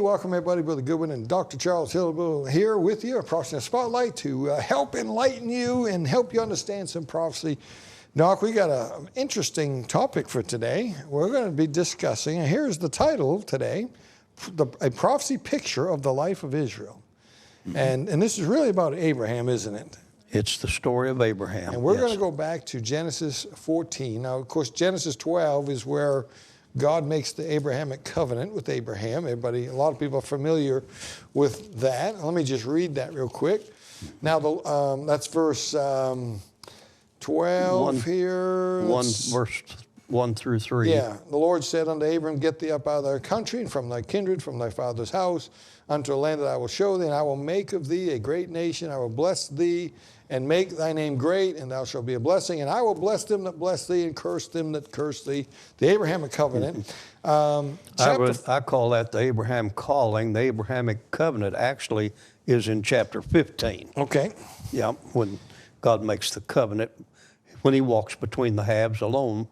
welcome everybody. Brother Goodwin and Dr. Charles Hillable here with you across the spotlight to help enlighten you and help you understand some prophecy. Doc, we got an interesting topic for today. We're going to be discussing, and here's the title today, a prophecy picture of the life of Israel. Mm-hmm. And this is really about Abraham, isn't it? It's the story of Abraham. And we're going to go back to Genesis 14. Now, of course, Genesis 12 is where God makes the Abrahamic covenant with Abraham. A lot of people are familiar with that. Let me just read that real quick. Now, that's verse 12 here. Verse 1 through 3. Yeah. The Lord said unto Abram, get thee up out of thy country and from thy kindred, from thy father's house, unto a land that I will show thee, and I will make of thee a great nation. I will bless thee and make thy name great, and thou shalt be a blessing. And I will bless them that bless thee, and curse them that curse thee. The Abrahamic covenant. I call that the Abraham calling. The Abrahamic covenant actually is in chapter 15. Okay. Yeah, when God makes the covenant, when he walks between the halves alone,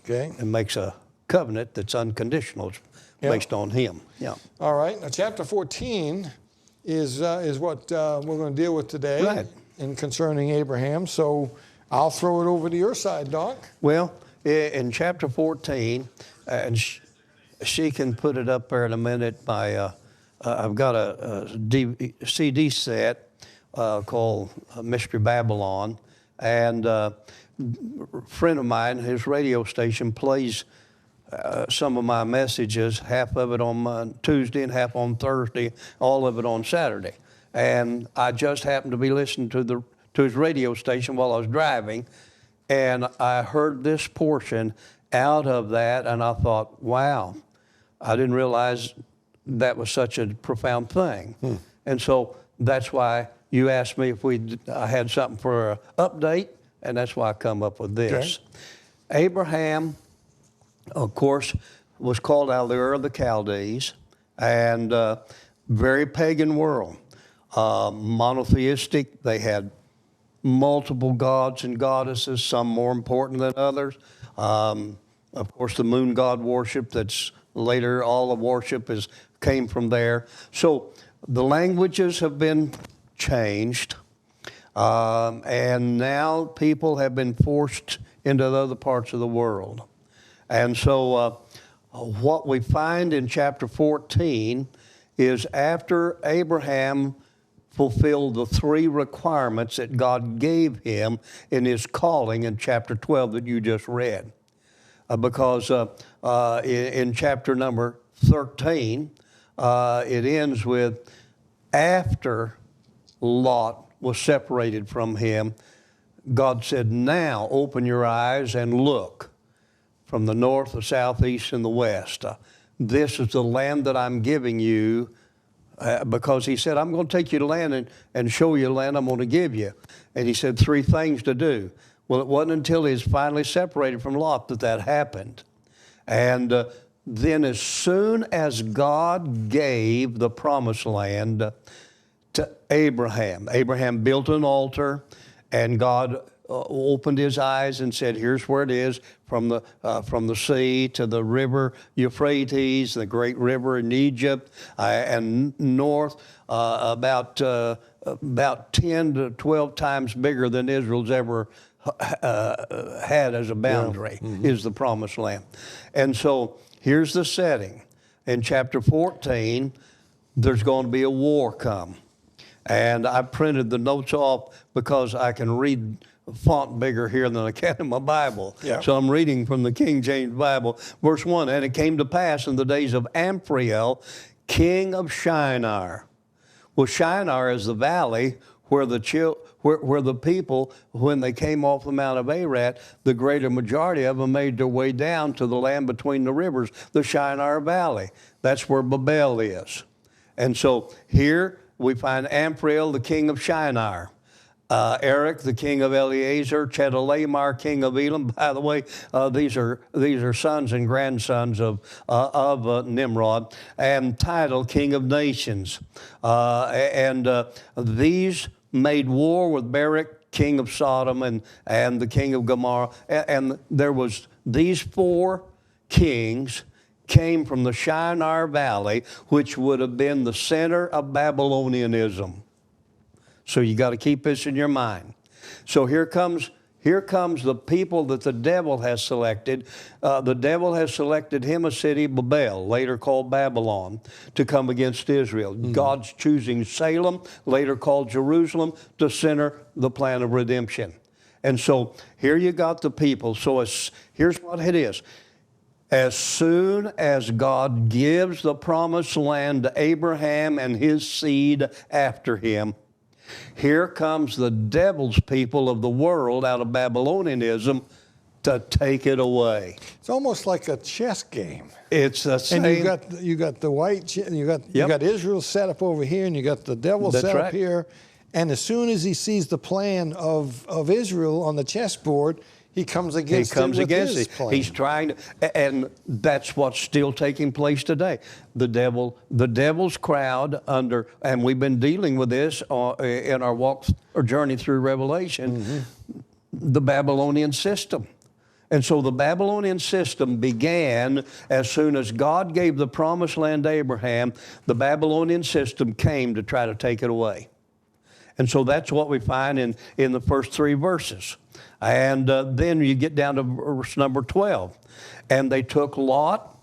okay, and makes a covenant that's unconditional. It's based on him. Yeah. All right. Now, chapter 14 is what we're going to deal with today. Right. In concerning Abraham. So I'll throw it over to your side, Doc. Well, in chapter 14, and she can put it up there in a minute. I've got a CD set called Mystery Babylon, and a friend of mine, his radio station, plays some of my messages, half of it on Tuesday and half on Thursday, all of it on Saturday. And I just happened to be listening to his radio station while I was driving, and I heard this portion out of that, and I thought, wow, I didn't realize that was such a profound thing. And so that's why you asked me if I had something for an update, and that's why I come up with this. Okay. Abraham, of course, was called out of the Ur of the Chaldees, and very pagan world. Monotheistic. They had multiple gods and goddesses, some more important than others. Of course, the moon god worship, that's later all of worship came from there. So the languages have been changed, and now people have been forced into the other parts of the world. And so what we find in chapter 14 is after Abraham fulfilled the 3 requirements that God gave him in his calling in chapter 12 that you just read. Because in chapter number 13, it ends with, after Lot was separated from him, God said, now open your eyes and look from the north, the south, east, and the west. This is the land that I'm giving you. Because he said, I'm going to take you to land and show you the land I'm going to give you. And he said 3 things to do. Well, it wasn't until he was finally separated from Lot that happened. And then as soon as God gave the promised land to Abraham, Abraham built an altar, and God opened his eyes and said, here's where it is, from the sea to the river Euphrates, the great river in Egypt, and north, about 10 to 12 times bigger than Israel's ever had as a boundary, is the promised land. And so here's the setting. In chapter 14, there's going to be a war come. And I printed the notes off because I can read font bigger here than I can in my Bible. Yeah. So I'm reading from the King James Bible. Verse 1, and it came to pass in the days of Amphrael, king of Shinar. Well, Shinar is the valley where the people, when they came off the Mount of Ararat, the greater majority of them made their way down to the land between the rivers, the Shinar Valley. That's where Babel is. And so here we find Amphrael, the king of Shinar. Eric, the king of Eliezer, Chedorlaomer, king of Elam. By the way, these are sons and grandsons of Nimrod, and Tidal, king of nations. These made war with Barak, king of Sodom, and the king of Gomorrah. And there was these 4 kings came from the Shinar Valley, which would have been the center of Babylonianism. So you got to keep this in your mind. So here comes the people that the devil has selected. The devil has selected him a city, Babel, later called Babylon, to come against Israel. God's choosing Salem, later called Jerusalem, to center the plan of redemption. And so here you got the people. So here's what it is. As soon as God gives the promised land to Abraham and his seed after him, here comes the devil's people of the world out of Babylonianism to take it away. It's almost like a chess game. It's the same. And you got the white, you got Israel set up over here, and you got the devil set up here. And as soon as he sees the plan of Israel on the chessboard, he comes against it with his plan. He's trying to, and that's what's still taking place today. The devil's crowd under, and we've been dealing with this in our walk or journey through Revelation, the Babylonian system. And so the Babylonian system began as soon as God gave the promised land to Abraham. The Babylonian system came to try to take it away. And so that's what we find in the first 3 verses. And then you get down to verse number 12. And they took Lot,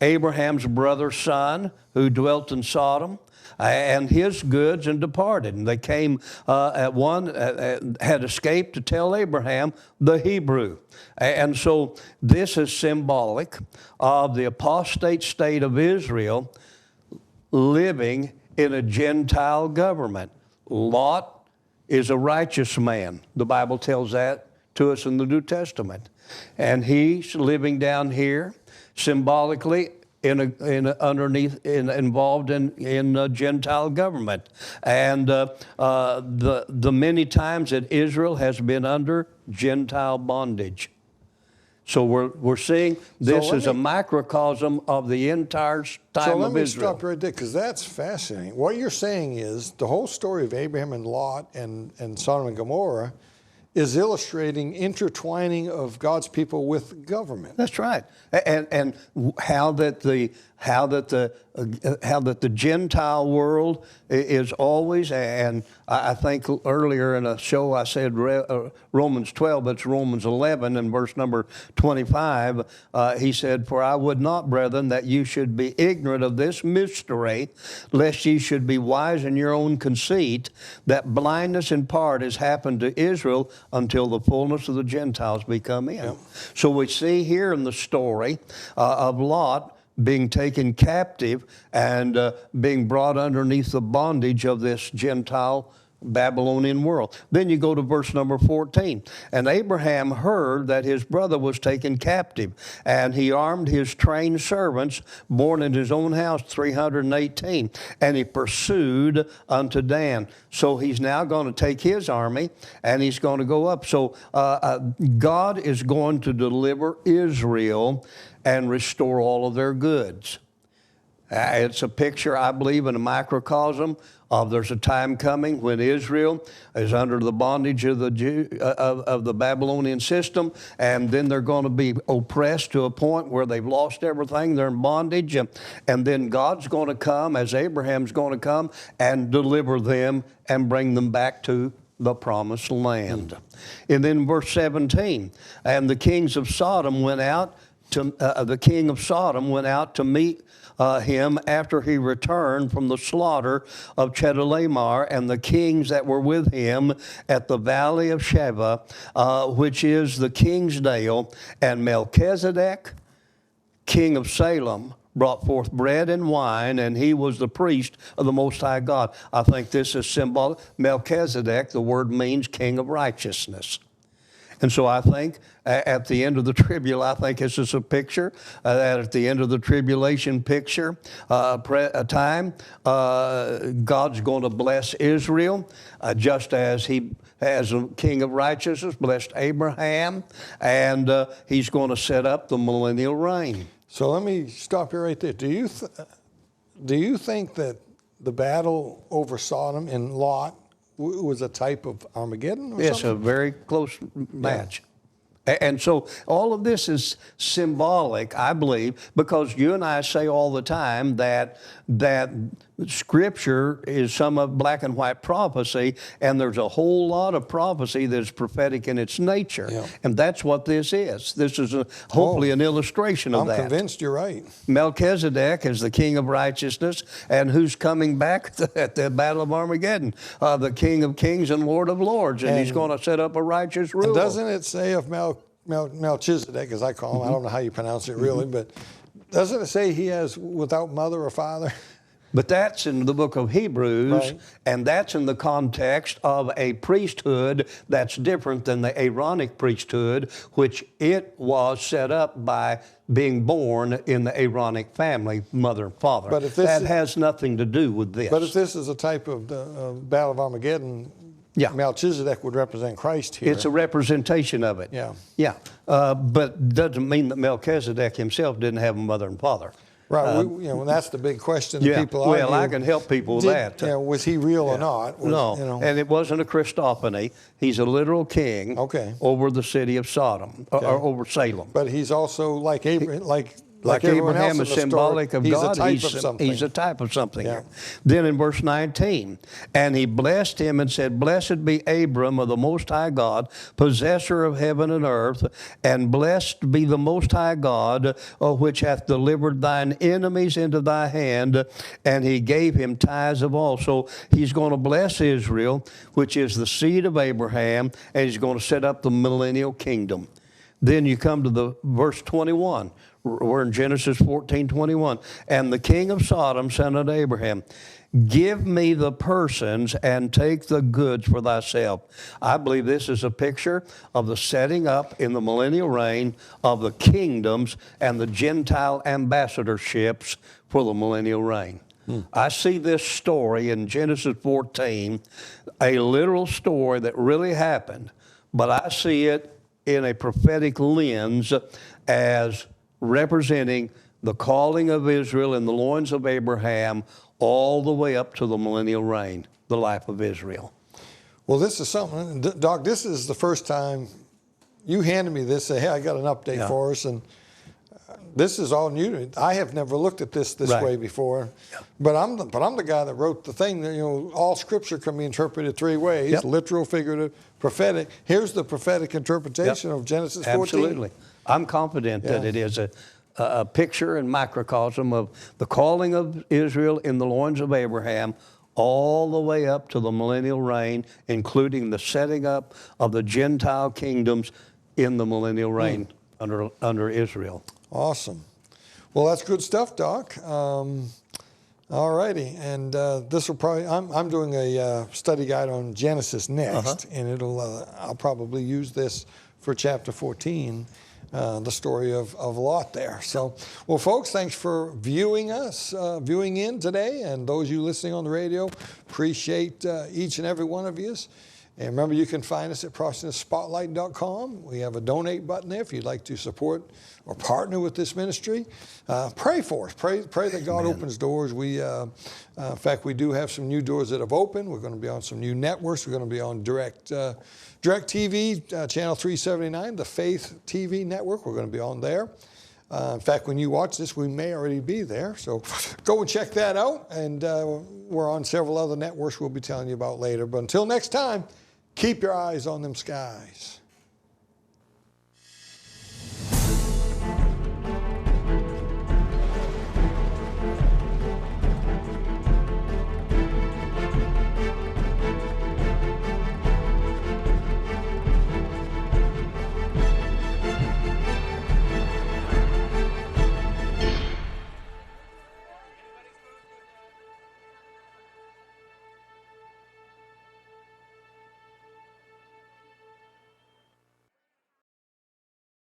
Abraham's brother's son, who dwelt in Sodom, and his goods, and departed. And they came had escaped to tell Abraham the Hebrew. And so this is symbolic of the apostate state of Israel living in a Gentile government. Lot is a righteous man. The Bible tells that to us in the New Testament. And he's living down here symbolically involved in Gentile government. And the many times that Israel has been under Gentile bondage. So we're seeing this is a microcosm of the entire time of Israel. So let me stop right there, because that's fascinating. What you're saying is the whole story of Abraham and Lot and Sodom and Gomorrah is illustrating intertwining of God's people with government. That's right, and how that the Gentile world is always, and I think earlier in a show I said Romans 12, but it's Romans 11 and verse number 25. He said, "For I would not, brethren, that you should be ignorant of this mystery, lest ye should be wise in your own conceit, that blindness in part has happened to Israel until the fullness of the Gentiles be come in." Yep. So we see here in the story of Lot being taken captive and being brought underneath the bondage of this Gentile Babylonian world. Then you go to verse number 14. And Abraham heard that his brother was taken captive, and he armed his trained servants, born in his own house, 318, and he pursued unto Dan. So he's now going to take his army, and he's going to go up. So God is going to deliver Israel and restore all of their goods. It's a picture, I believe, in a microcosm of there's a time coming when Israel is under the bondage of the Babylonian system, and then they're going to be oppressed to a point where they've lost everything. They're in bondage, and then God's going to come, as Abraham's going to come, and deliver them and bring them back to the promised land. And then verse 17, and the kings of Sodom went out to the king of Sodom went out to meet him after he returned from the slaughter of Chedorlaomer, and the kings that were with him at the valley of Sheva, which is the king's dale. And Melchizedek, king of Salem, brought forth bread and wine, and he was the priest of the Most High God. I think this is symbolic. Melchizedek, the word means king of righteousness. And so I think at the end of the tribulation, I think this is a picture that at the end of the tribulation picture, time, God's going to bless Israel just as he, as a king of righteousness, blessed Abraham, and he's going to set up the millennial reign. So let me stop you right there. Do you think that the battle over Sodom and Lot was a type of Armageddon or Yes, something? a very close match. And so all of this is symbolic, I believe, because you and I say all the time that Scripture is some of black and white prophecy, and there's a whole lot of prophecy that's prophetic in its nature. Yeah. And that's what this is. This is hopefully an illustration of that. I'm convinced you're right. Melchizedek is the king of righteousness, and who's coming back at the Battle of Armageddon? The King of kings and Lord of lords, and he's going to set up a righteous rule. And doesn't it say of Melchizedek, as I call him, I don't know how you pronounce it really, but doesn't it say he has without mother or father? But that's in the book of Hebrews, Right. and that's in the context of a priesthood that's different than the Aaronic priesthood, which it was set up by being born in the Aaronic family, mother and father. But if this that is- has nothing to do with this. But if this is a type of the Battle of Armageddon, Yeah. Melchizedek would represent Christ here. It's a representation of it. Yeah. Yeah. But doesn't mean that Melchizedek himself didn't have a mother and father. Right, that's the big question that Yeah. people argue. Well, I can help people with that. Was he real or not? No, and it wasn't a Christophany. He's a literal king over the city of Sodom, or over Salem. But he's also like Abraham, like Abraham is symbolic of God. He's a type of something. He's a type of something. Yeah. Here. Then in verse 19, and he blessed him and said, Blessed be Abram of the Most High God, possessor of heaven and earth, and blessed be the Most High God, which hath delivered thine enemies into thy hand, and he gave him tithes of all. So he's going to bless Israel, which is the seed of Abraham, and he's going to set up the millennial kingdom. Then you come to the verse 21. We're in Genesis 14:21. And the king of Sodom said unto Abraham, Give me the persons and take the goods for thyself. I believe this is a picture of the setting up in the millennial reign of the kingdoms and the Gentile ambassadorships for the millennial reign. I see this story in Genesis 14, a literal story that really happened, but I see it in a prophetic lens as representing the calling of Israel in the loins of Abraham all the way up to the millennial reign, the life of Israel. Well, this is something, Doc, this is the first time you handed me this, say, hey, I got an update for us, and this is all new. I have never looked at this way before, but I'm the guy that wrote the thing that, all Scripture can be interpreted three ways, literal, figurative, prophetic. Here's the prophetic interpretation of Genesis 14. Absolutely. I'm confident that it is a picture and microcosm of the calling of Israel in the loins of Abraham all the way up to the millennial reign, including the setting up of the Gentile kingdoms in the millennial reign under Israel. Awesome. Well, that's good stuff, Doc. All righty, and this will probably, I'm doing a study guide on Genesis next, and I'll probably use this for chapter 14. The story of Lot there. So, well, folks, thanks for viewing in today, and those of you listening on the radio, appreciate each and every one of you. And remember, you can find us at ProtestantSpotlight.com. We have a donate button there if you'd like to support or partner with this ministry. Pray for us. Pray that God opens doors. In fact, we do have some new doors that have opened. We're going to be on some new networks. We're going to be on Direct TV, channel 379, the Faith TV network. We're going to be on there. In fact, when you watch this, we may already be there. So go and check that out. And we're on several other networks we'll be telling you about later. But until next time, keep your eyes on them skies.